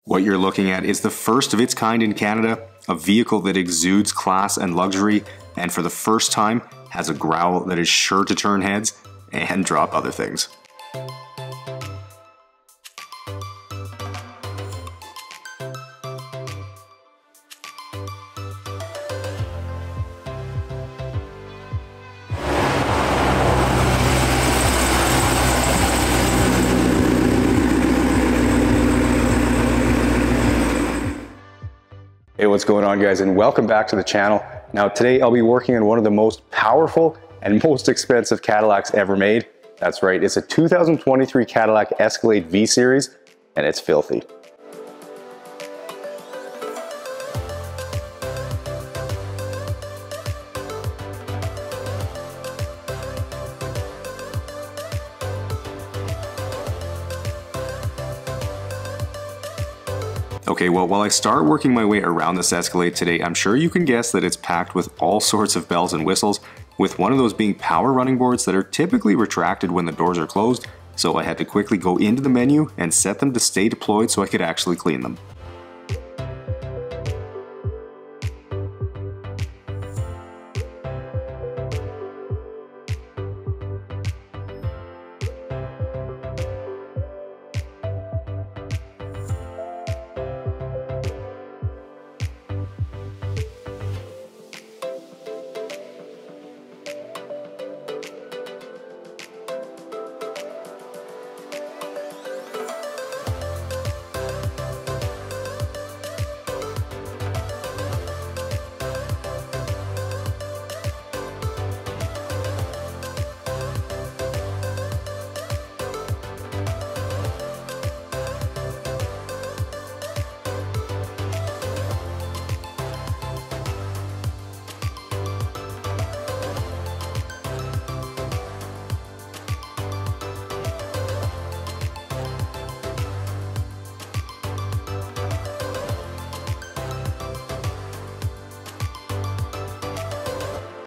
What you're looking at is the first of its kind in Canada, a vehicle that exudes class and luxury, and for the first time has a growl that is sure to turn heads and drop other things. Hey, what's going on, guys, and welcome back to the channel. Now today I'll be working on one of the most powerful and most expensive Cadillacs ever made. That's right, it's a 2023 Cadillac Escalade V Series, and it's filthy. Okay, well, while I start working my way around this Escalade today, I'm sure you can guess that it's packed with all sorts of bells and whistles, with one of those being power running boards that are typically retracted when the doors are closed, so I had to quickly go into the menu and set them to stay deployed so I could actually clean them.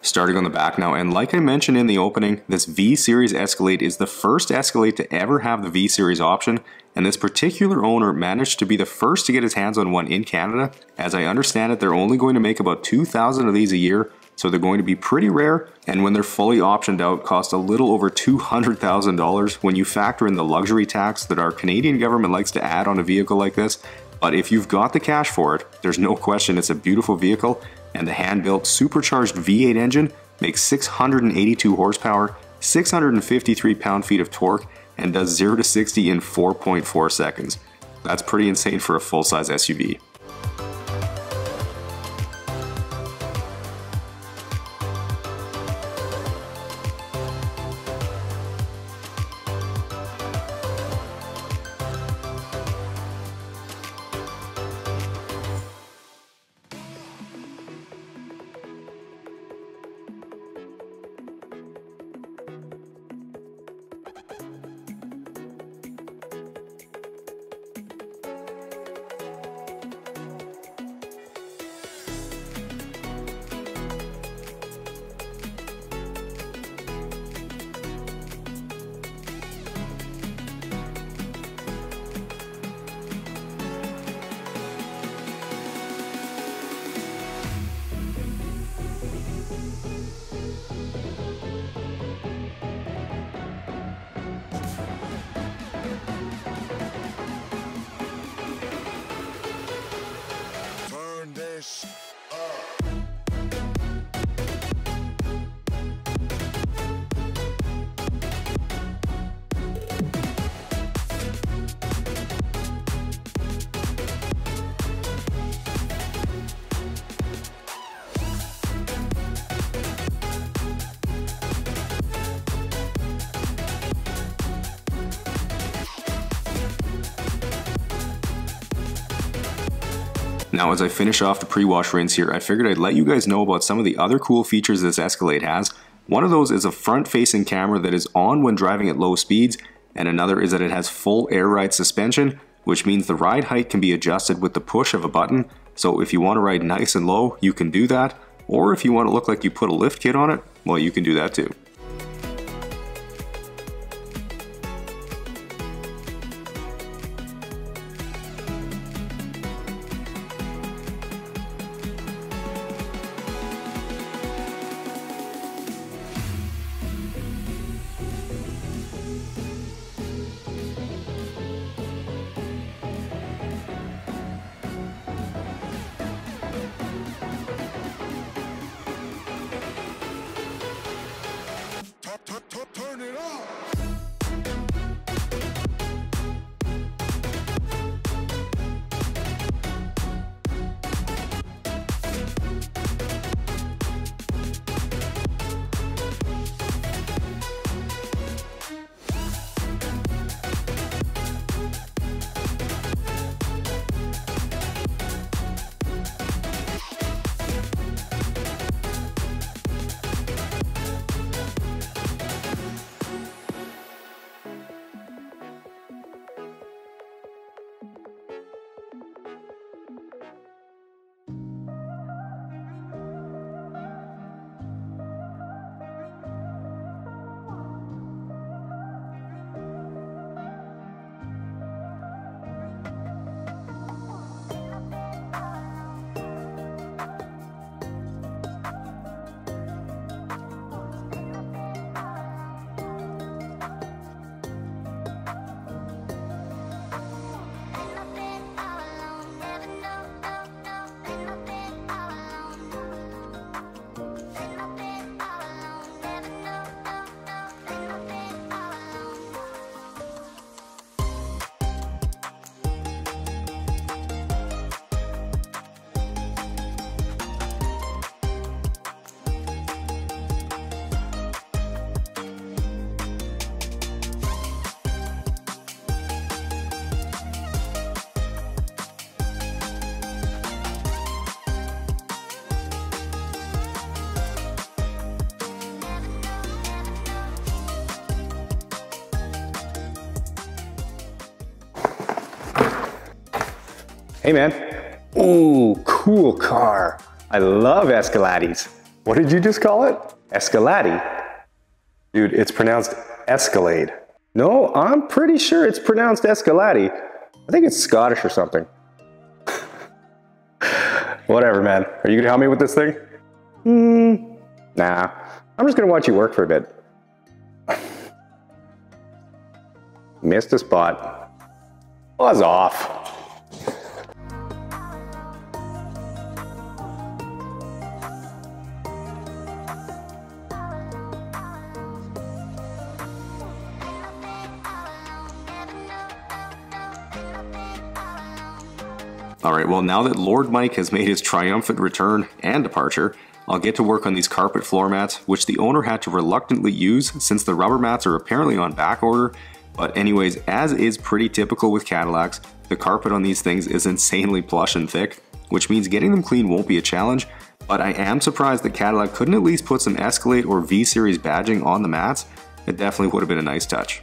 Starting on the back now, and like I mentioned in the opening, this V Series Escalade is the first Escalade to ever have the V Series option, and this particular owner managed to be the first to get his hands on one in Canada. As I understand it, they're only going to make about 2,000 of these a year, so they're going to be pretty rare, and when they're fully optioned out, cost a little over $200,000 when you factor in the luxury tax that our Canadian government likes to add on a vehicle like this. But if you've got the cash for it, there's no question it's a beautiful vehicle, and the hand-built supercharged V8 engine makes 682 horsepower, 653 pound-feet of torque, and does 0 to 60 in 4.4 seconds. That's pretty insane for a full-size SUV. Now, as I finish off the pre-wash rinse here, I figured I'd let you guys know about some of the other cool features this Escalade has. One of those is a front-facing camera that is on when driving at low speeds, and another is that it has full air ride suspension, which means the ride height can be adjusted with the push of a button. So if you want to ride nice and low, you can do that, or if you want to look like you put a lift kit on it, well, you can do that too. Hey man. Ooh, cool car. I love Escalades. What did you just call it? Escalade? Dude, it's pronounced Escalade. No, I'm pretty sure it's pronounced Escalade. I think it's Scottish or something. Whatever, man. Are you gonna help me with this thing? Nah. I'm just gonna watch you work for a bit. Missed a spot. Buzz off. Alright, well now that Lord Mike has made his triumphant return and departure, I'll get to work on these carpet floor mats, which the owner had to reluctantly use since the rubber mats are apparently on back order. But anyways, as is pretty typical with Cadillacs, the carpet on these things is insanely plush and thick, which means getting them clean won't be a challenge. But I am surprised that Cadillac couldn't at least put some Escalade or V-Series badging on the mats. It definitely would have been a nice touch.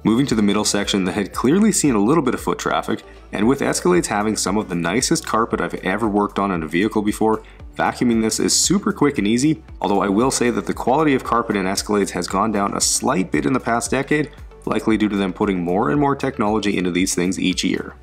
Moving to the middle section that had clearly seen a little bit of foot traffic, and with Escalades having some of the nicest carpet I've ever worked on in a vehicle before, vacuuming this is super quick and easy, although I will say that the quality of carpet in Escalades has gone down a slight bit in the past decade, likely due to them putting more and more technology into these things each year.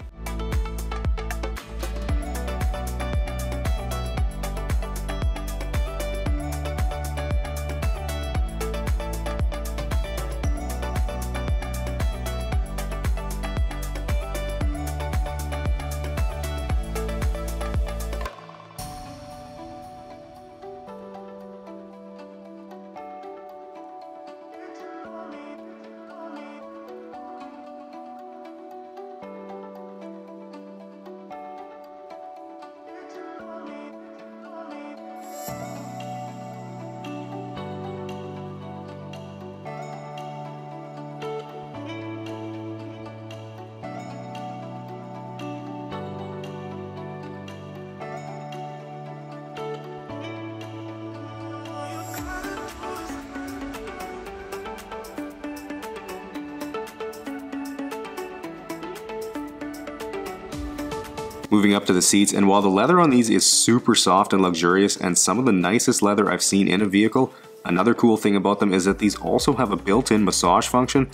Moving up to the seats, and while the leather on these is super soft and luxurious and some of the nicest leather I've seen in a vehicle, another cool thing about them is that these also have a built-in massage function.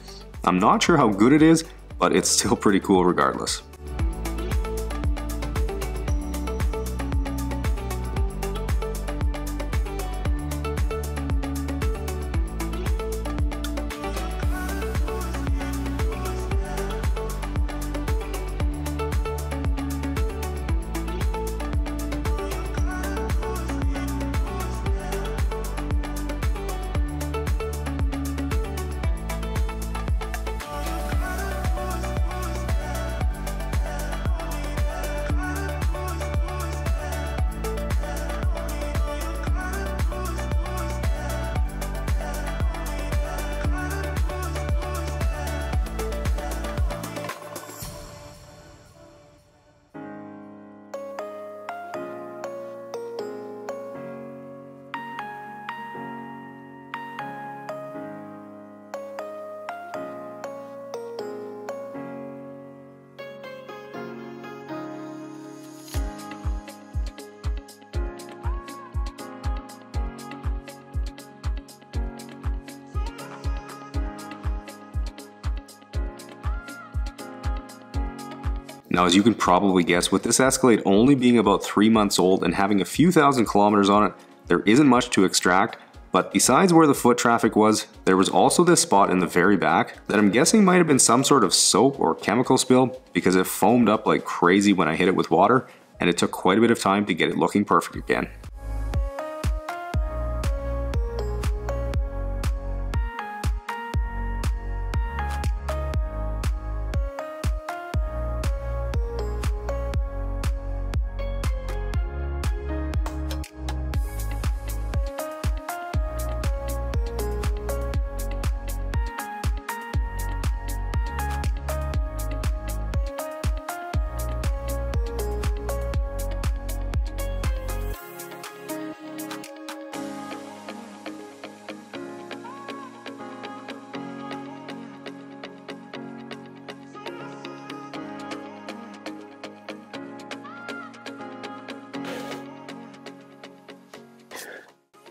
I'm not sure how good it is, but it's still pretty cool regardless. Now, as you can probably guess, with this Escalade only being about 3 months old and having a few thousand kilometers on it, there isn't much to extract. But besides where the foot traffic was, there was also this spot in the very back that I'm guessing might have been some sort of soap or chemical spill, because it foamed up like crazy when I hit it with water, and it took quite a bit of time to get it looking perfect again.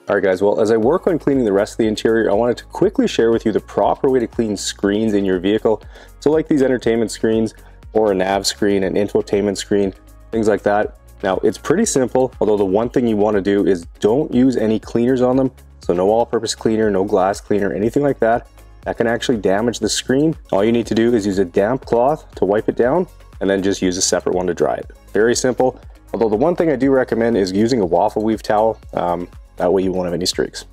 Alright guys, well as I work on cleaning the rest of the interior, I wanted to quickly share with you the proper way to clean screens in your vehicle. So like these entertainment screens, or a nav screen, an infotainment screen, things like that. Now it's pretty simple, although the one thing you want to do is don't use any cleaners on them. So no all-purpose cleaner, no glass cleaner, anything like that. That can actually damage the screen. All you need to do is use a damp cloth to wipe it down, and then just use a separate one to dry it. Very simple, although the one thing I do recommend is using a waffle weave towel. That way you won't have any streaks.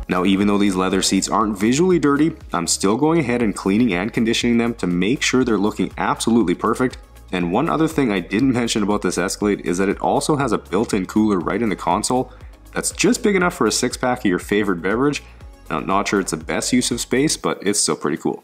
Now, even though these leather seats aren't visually dirty, I'm still going ahead and cleaning and conditioning them to make sure they're looking absolutely perfect. And one other thing I didn't mention about this Escalade is that it also has a built-in cooler right in the console that's just big enough for a 6-pack of your favorite beverage. Now, not sure it's the best use of space, but it's still pretty cool.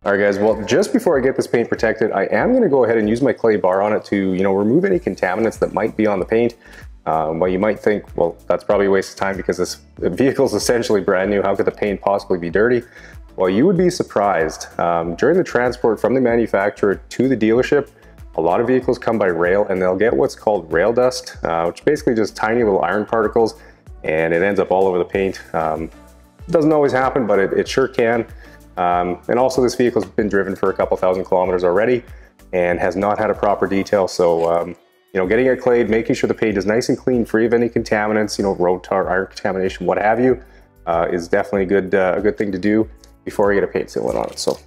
Alright guys, well just before I get this paint protected, I am going to go ahead and use my clay bar on it to, remove any contaminants that might be on the paint. Well, you might think, well, that's probably a waste of time because this vehicle is essentially brand new. How could the paint possibly be dirty? Well, you would be surprised. During the transport from the manufacturer to the dealership, a lot of vehicles come by rail and they'll get what's called rail dust, which basically just tiny little iron particles, and it ends up all over the paint. Doesn't always happen, but it sure can. And also this vehicle's been driven for a couple thousand kilometers already and has not had a proper detail. So, getting it clayed, making sure the paint is nice and clean, free of any contaminants, road tar, iron contamination, what have you, is definitely a good thing to do before you get a paint sealant on it. So.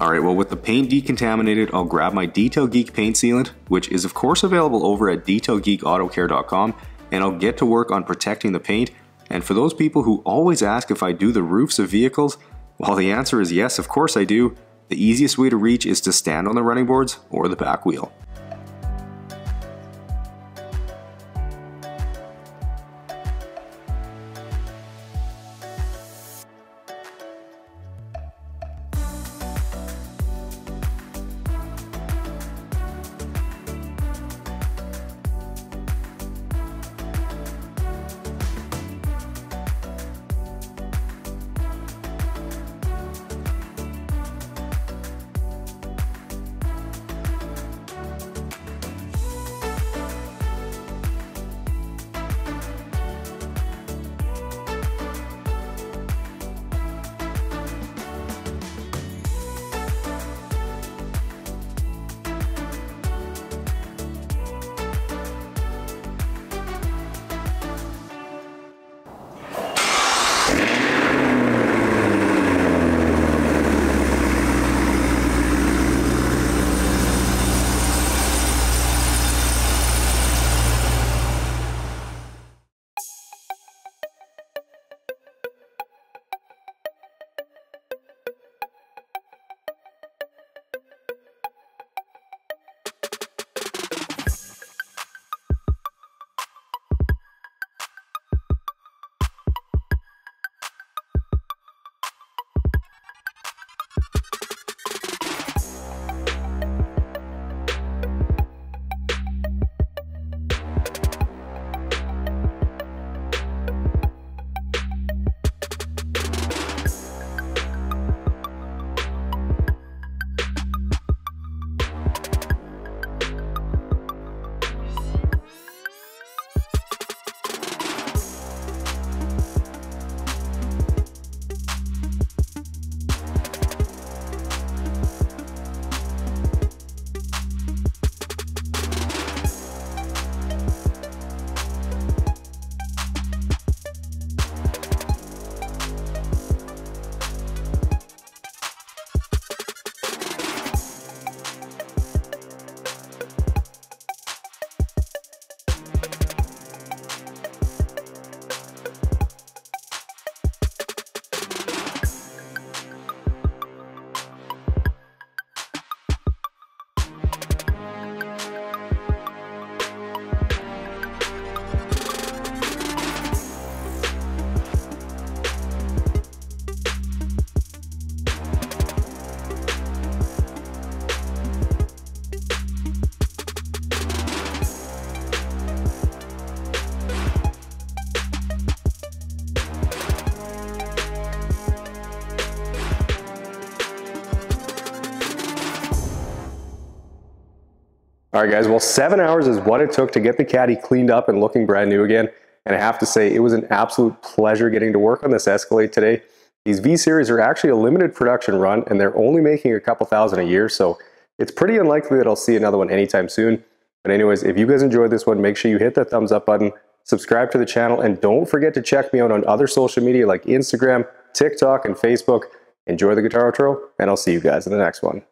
Alright, well with the paint decontaminated, I'll grab my Detail Geek paint sealant, which is of course available over at detailgeekautocare.com, and I'll get to work on protecting the paint. And for those people who always ask if I do the roofs of vehicles, well the answer is yes, of course I do. The easiest way to reach is to stand on the running boards or the back wheel. All right, guys, well, 7 hours is what it took to get the Caddy cleaned up and looking brand new again. And I have to say, it was an absolute pleasure getting to work on this Escalade today. These V-Series are actually a limited production run, and they're only making a couple thousand a year, so it's pretty unlikely that I'll see another one anytime soon. But anyways, if you guys enjoyed this one, make sure you hit that thumbs up button, subscribe to the channel, and don't forget to check me out on other social media like Instagram, TikTok, and Facebook. Enjoy the guitar outro, and I'll see you guys in the next one.